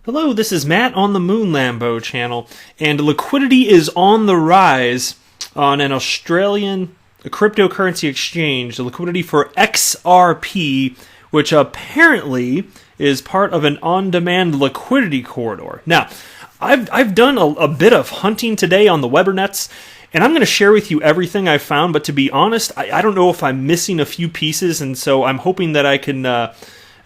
Hello, this is Matt on the Moon Lambo channel, and liquidity is on the rise on an Australian cryptocurrency exchange, the liquidity for XRP, which apparently is part of an on-demand liquidity corridor. Now, I've done a bit of hunting today on the Webernets, and I'm going to share with you everything I've found, but to be honest, I don't know if I'm missing a few pieces, and so I'm hoping that I can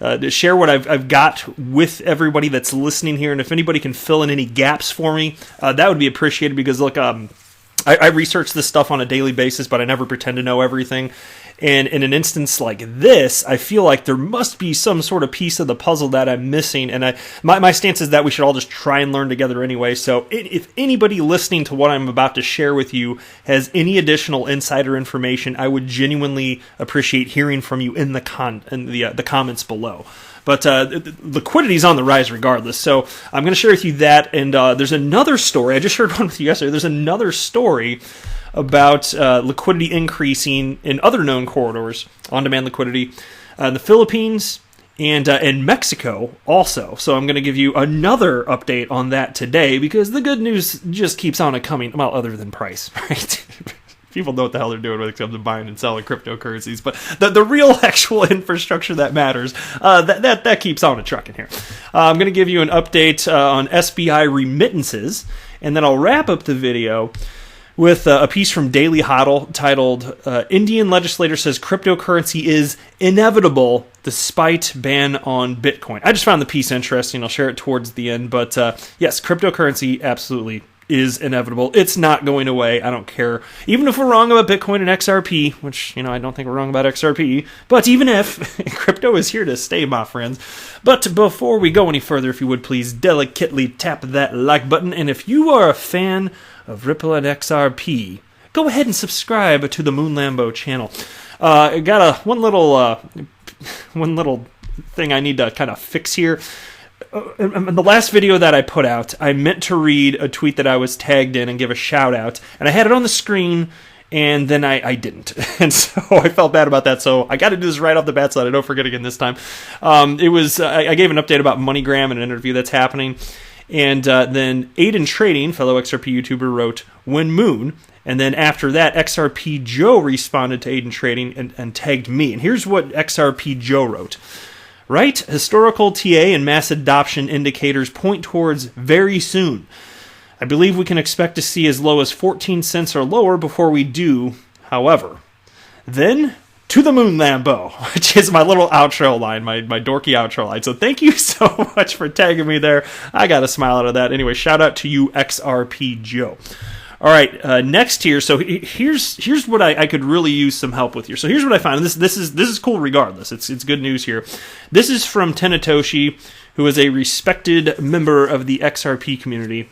to share what I've got with everybody that's listening here, and if anybody can fill in any gaps for me, that would be appreciated, because look, I research this stuff on a daily basis, but I never pretend to know everything. And in an instance like this, I feel like there must be some sort of piece of the puzzle that I'm missing. And my stance is that we should all just try and learn together anyway. So if anybody listening to what I'm about to share with you has any additional insider information, I would genuinely appreciate hearing from you in the comments below. But liquidity is on the rise regardless, so I'm going to share with you that. And there's another story. I just shared one with you yesterday. There's another story about liquidity increasing in other known corridors, on-demand liquidity, in the Philippines and in Mexico also. So I'm going to give you another update on that today, because the good news just keeps on coming, well, other than price, right? People know what the hell they're doing when it comes to buying and selling cryptocurrencies, but the real actual infrastructure that matters, that keeps on trucking here. I'm going to give you an update on SBI remittances, and then I'll wrap up the video with a piece from Daily Hodl titled, Indian Legislator Says Cryptocurrency is Inevitable Despite Ban on Bitcoin. I just found the piece interesting. I'll share it towards the end, but yes, cryptocurrency absolutely is inevitable. It's not going away. I don't care. Even if we're wrong about Bitcoin and XRP, which, I don't think we're wrong about XRP, but even if, crypto is here to stay, my friends. But before we go any further, if you would please delicately tap that like button, and if you are a fan of Ripple and XRP, go ahead and subscribe to the Moon Lambo channel. I got one little thing I need to kind of fix here. In the last video that I put out, I meant to read a tweet that I was tagged in and give a shout out, and I had it on the screen, and then I didn't. And so I felt bad about that, so I got to do this right off the bat so that I don't forget again this time. I gave an update about MoneyGram in an interview that's happening, and then Aiden Trading, fellow XRP YouTuber, wrote, "When Moon," and then after that, XRP Joe responded to Aiden Trading and tagged me. And here's what XRP Joe wrote. Right? Historical TA and mass adoption indicators point towards very soon. I believe we can expect to see as low as 14 cents or lower before we do, however. Then, to the Moon Lambo, which is my little outro line, my dorky outro line. So thank you so much for tagging me there. I got a smile out of that. Anyway, shout out to you, XRP Joe. All right, next here. So here's what I could really use some help with here. So here's what I found. This is cool regardless. It's good news here. This is from Tenetoshi, who is a respected member of the XRP community.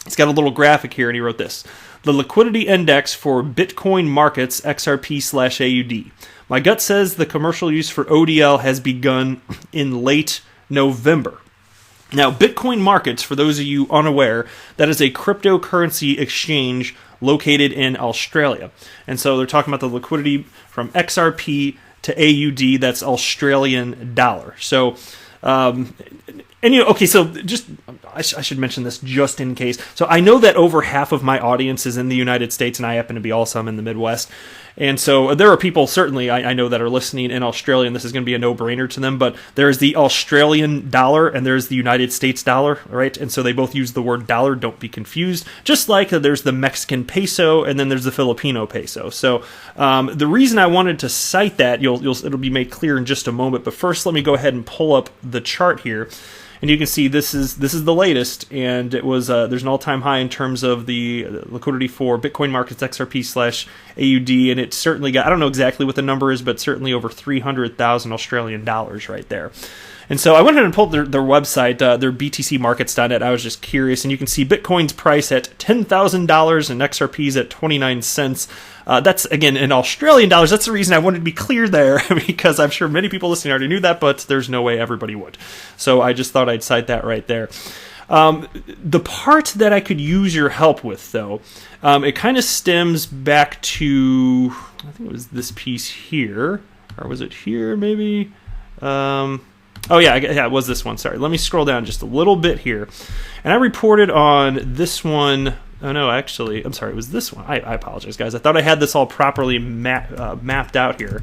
He's got a little graphic here, and he wrote this: the liquidity index for Bitcoin markets XRP/AUD. My gut says the commercial use for ODL has begun in late November. Now, Bitcoin markets, for those of you unaware, that is a cryptocurrency exchange located in Australia. And so they're talking about the liquidity from XRP to AUD, that's Australian dollar. So, okay, so just, I should mention this just in case. So I know that over half of my audience is in the United States, and I happen to be also in the Midwest. And so there are people, certainly, I know, that are listening in Australia, and this is going to be a no-brainer to them, but there's the Australian dollar, and there's the United States dollar, right? And so they both use the word dollar, don't be confused. Just like there's the Mexican peso, and then there's the Filipino peso. So the reason I wanted to cite that, it'll be made clear in just a moment, but first let me go ahead and pull up the chart here. And you can see this is the latest, and it was there's an all-time high in terms of the liquidity for Bitcoin markets XRP/AUD, and it certainly got, I don't know exactly what the number is, but certainly over 300,000 Australian dollars right there. And so I went ahead and pulled their website, their btcmarkets.net. I was just curious, and you can see Bitcoin's price at $10,000 and XRP's at 29 cents. That's, again, in Australian dollars. That's the reason I wanted to be clear there, because I'm sure many people listening already knew that, but there's no way everybody would. So I just thought I'd cite that right there. The part that I could use your help with, though, it kind of stems back to, I think it was this piece here, or was it here, maybe? Oh, yeah, it was this one. Sorry. Let me scroll down just a little bit here. And I reported on this one. Oh, no, actually, I'm sorry. It was this one. I apologize, guys. I thought I had this all properly mapped out here.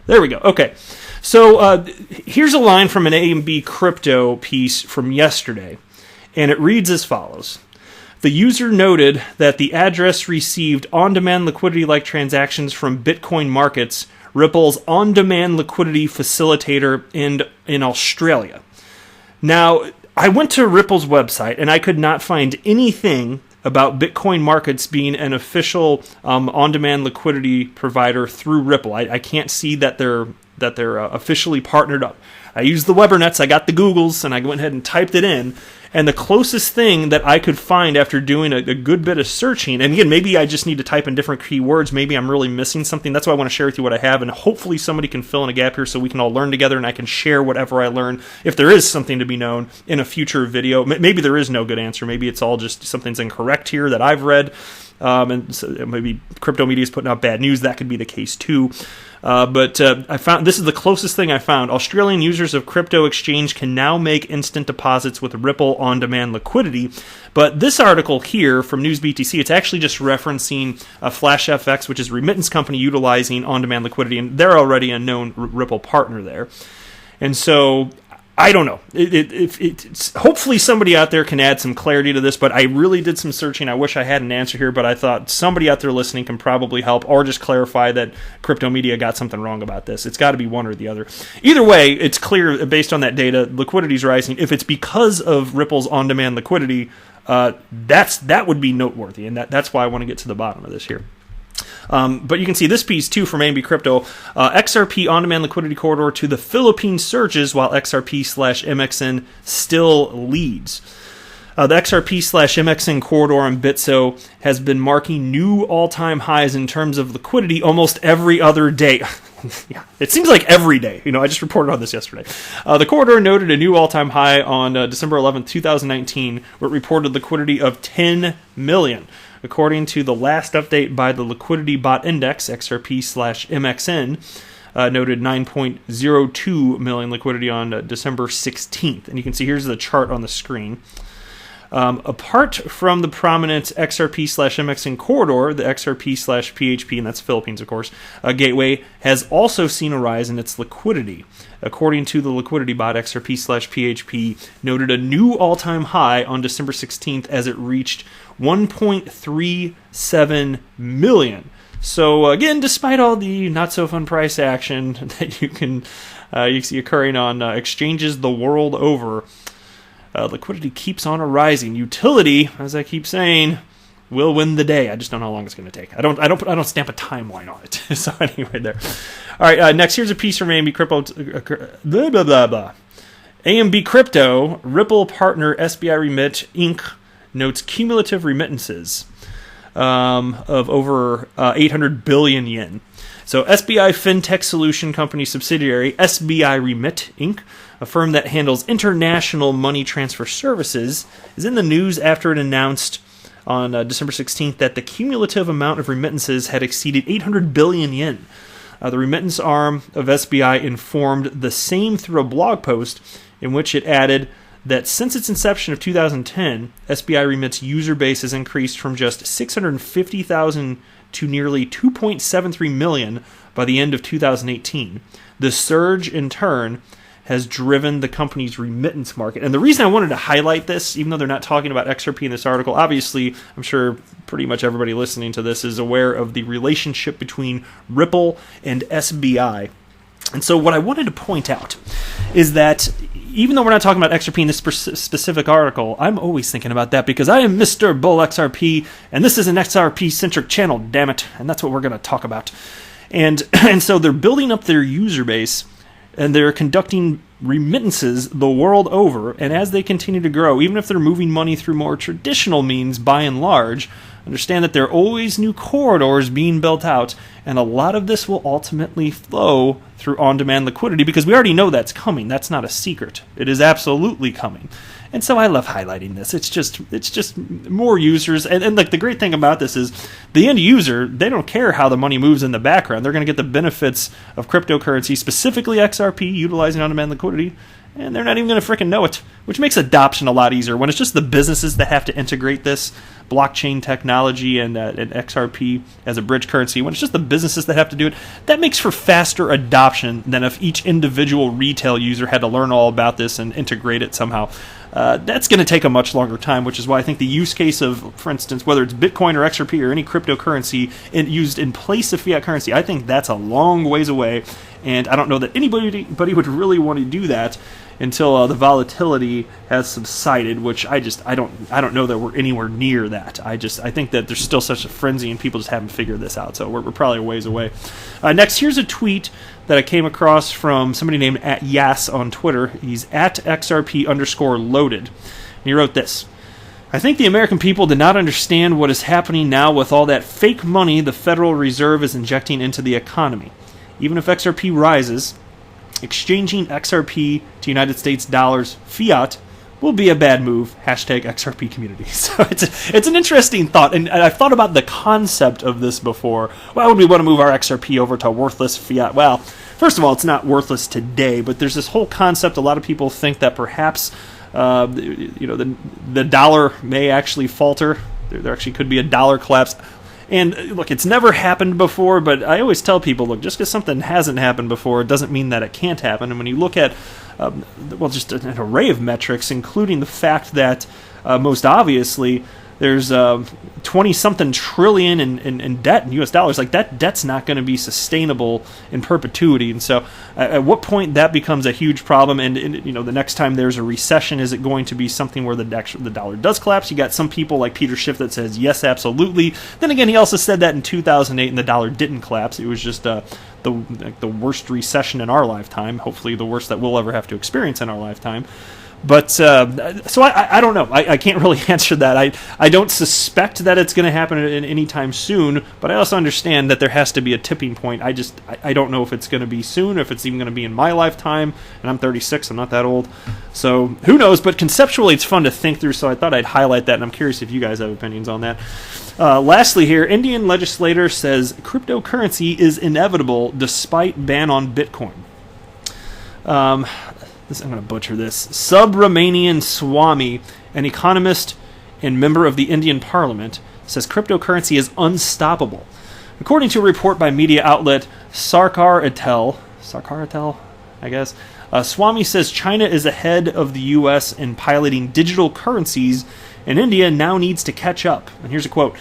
There we go. Okay. So here's a line from an A&B crypto piece from yesterday. And it reads as follows. The user noted that the address received on-demand liquidity-like transactions from Bitcoin markets, Ripple's on-demand liquidity facilitator in Australia. Now, I went to Ripple's website and I could not find anything about Bitcoin markets being an official on-demand liquidity provider through Ripple. I can't see that they're officially partnered up. I used the Webernets, I got the Googles, and I went ahead and typed it in. And the closest thing that I could find after doing a good bit of searching, and again, maybe I just need to type in different keywords, maybe I'm really missing something. That's why I want to share with you what I have, and hopefully somebody can fill in a gap here so we can all learn together and I can share whatever I learn, if there is something to be known in a future video. Maybe there is no good answer. Maybe it's all just something's incorrect here that I've read, and so maybe crypto media is putting out bad news. That could be the case too. But I found this is the closest thing I found. Australian users of crypto exchange can now make instant deposits with Ripple on-demand liquidity. But this article here from News BTC, it's actually just referencing Flash FX, which is a remittance company utilizing on-demand liquidity, and they're already a known Ripple partner there. And so I don't know. It's hopefully somebody out there can add some clarity to this, but I really did some searching. I wish I had an answer here, but I thought somebody out there listening can probably help or just clarify that crypto media got something wrong about this. It's got to be one or the other. Either way, it's clear based on that data, liquidity is rising. If it's because of Ripple's on-demand liquidity, that would be noteworthy, and that's why I want to get to the bottom of this here. But you can see this piece, too, from A&B Crypto. XRP on-demand liquidity corridor to the Philippines surges while XRP/MXN still leads. The XRP/MXN corridor on Bitso has been marking new all-time highs in terms of liquidity almost every other day. Yeah, it seems like every day. I just reported on this yesterday. The corridor noted a new all-time high on December 11th, 2019, where it reported liquidity of 10 million. According to the last update by the Liquidity Bot Index, XRP/MXN noted 9.02 million liquidity on December 16th. And you can see here's the chart on the screen. Apart from the prominent XRP/MXN corridor, the XRP/PHP, and that's Philippines, of course, gateway has also seen a rise in its liquidity. According to the Liquidity Bot, XRP/PHP noted a new all-time high on December 16th as it reached 1.37 million. So again, despite all the not-so-fun price action that you see occurring on exchanges the world over, liquidity keeps on rising. Utility, as I keep saying, will win the day. I just don't know how long it's going to take. I don't stamp a timeline on it. So anyway, there. All right. Next, here's a piece from A&B Crypto. Blah blah blah blah. A&B Crypto Ripple partner SBI Remit Inc. notes cumulative remittances of over 800 billion yen. So SBI FinTech Solution Company subsidiary SBI Remit Inc., a firm that handles international money transfer services, is in the news after it announced on December 16th that the cumulative amount of remittances had exceeded 800 billion yen. The remittance arm of SBI informed the same through a blog post in which it added that since its inception of 2010, SBI Remit's user base has increased from just 650,000 to nearly 2.73 million by the end of 2018. The surge, in turn, has driven the company's remittance market. And the reason I wanted to highlight this, even though they're not talking about XRP in this article, obviously, I'm sure pretty much everybody listening to this is aware of the relationship between Ripple and SBI. And so what I wanted to point out is that even though we're not talking about XRP in this specific article, I'm always thinking about that because I am Mr. Bull XRP, and this is an XRP-centric channel, damn it, and that's what we're going to talk about. And so they're building up their user base, and they're conducting remittances the world over, and as they continue to grow, even if they're moving money through more traditional means by and large, understand that there are always new corridors being built out, and a lot of this will ultimately flow through on-demand liquidity because we already know that's coming. That's not a secret. It is absolutely coming. And so I love highlighting this. It's just more users. And like the great thing about this is the end user, they don't care how the money moves in the background. They're going to get the benefits of cryptocurrency, specifically XRP, utilizing on-demand liquidity. And they're not even going to freaking know it, which makes adoption a lot easier. When it's just the businesses that have to integrate this blockchain technology and XRP as a bridge currency, when it's just the businesses that have to do it, that makes for faster adoption than if each individual retail user had to learn all about this and integrate it somehow. That's going to take a much longer time, which is why I think the use case of, for instance, whether it's Bitcoin or XRP or any cryptocurrency used in place of fiat currency, I think that's a long ways away. And I don't know that anybody would really want to do that until the volatility has subsided, which I don't know that we're anywhere near that. I think that there's still such a frenzy and people just haven't figured this out. So we're probably a ways away. Next, here's a tweet that I came across from somebody named @Yas on Twitter. He's @XRP_loaded. And he wrote this: I think the American people did not understand what is happening now with all that fake money the Federal Reserve is injecting into the economy. Even if XRP rises, exchanging XRP to United States dollars fiat will be a bad move. #XRP community. So it's an interesting thought, and I've thought about the concept of this before. Why would we want to move our XRP over to worthless fiat? Well, first of all, it's not worthless today, but there's this whole concept. A lot of people think that perhaps the dollar may actually falter. There actually could be a dollar collapse. And look, it's never happened before, but I always tell people, look, just because something hasn't happened before doesn't mean that it can't happen. And when you look at, just an array of metrics, including the fact that most obviously there's 20-something trillion in debt in U.S. dollars. Like, that debt's not going to be sustainable in perpetuity. And so at what point that becomes a huge problem? And the next time there's a recession, is it going to be something where the dollar does collapse? You got some people like Peter Schiff that says, yes, absolutely. Then again, he also said that in 2008 and the dollar didn't collapse. It was just the worst recession in our lifetime, hopefully the worst that we'll ever have to experience in our lifetime. But so I don't know. I can't really answer that. I don't suspect that it's going to happen any time soon, but I also understand that there has to be a tipping point. I don't know if it's going to be soon, if it's even going to be in my lifetime, and I'm 36, I'm not that old. So who knows, but conceptually it's fun to think through, so I thought I'd highlight that, and I'm curious if you guys have opinions on that. Lastly here, Indian legislator says cryptocurrency is inevitable despite ban on Bitcoin. I'm going to butcher this. Subramanian Swamy, an economist and member of the Indian Parliament, says cryptocurrency is unstoppable. According to a report by media outlet Sarkar Etel, I guess, Swamy says China is ahead of the U.S. in piloting digital currencies, and India now needs to catch up. And here's a quote.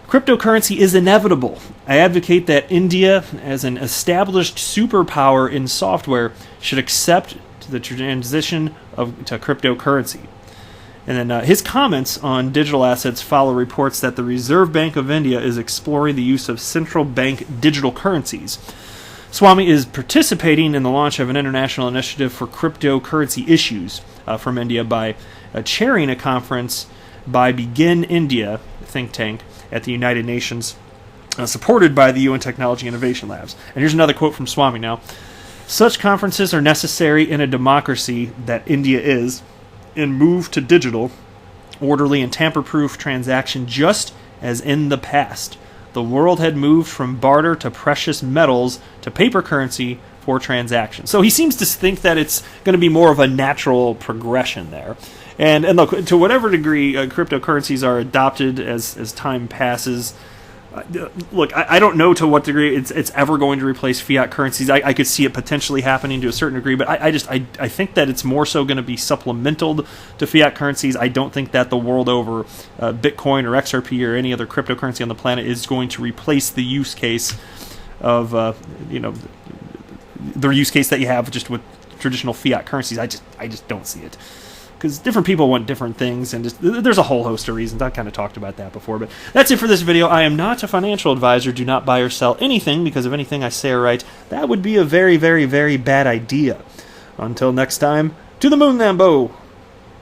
Cryptocurrency is inevitable. I advocate that India, as an established superpower in software, should accept the transition to cryptocurrency. And then his comments on digital assets follow reports that the Reserve Bank of India is exploring the use of central bank digital currencies. Swamy is participating in the launch of an international initiative for cryptocurrency issues from India by chairing a conference by Begin India, think tank, at the United Nations, supported by the UN Technology Innovation Labs. And here's another quote from Swamy now. Such conferences are necessary in a democracy that India is, and move to digital, orderly and tamper-proof transaction just as in the past. The world had moved from barter to precious metals to paper currency for transactions. So he seems to think that it's going to be more of a natural progression there. And look, to whatever degree cryptocurrencies are adopted as time passes, look, I don't know to what degree it's ever going to replace fiat currencies. I could see it potentially happening to a certain degree, but I think that it's more so going to be supplemental to fiat currencies. I don't think that the world over Bitcoin or XRP or any other cryptocurrency on the planet is going to replace the use case of the use case that you have just with traditional fiat currencies. I just don't see it. Because different people want different things, and there's a whole host of reasons. I kind of talked about that before, but that's it for this video. I am not a financial advisor. Do not buy or sell anything, because if anything I say or write, that would be a very, very, very bad idea. Until next time, to the moon, Lambo!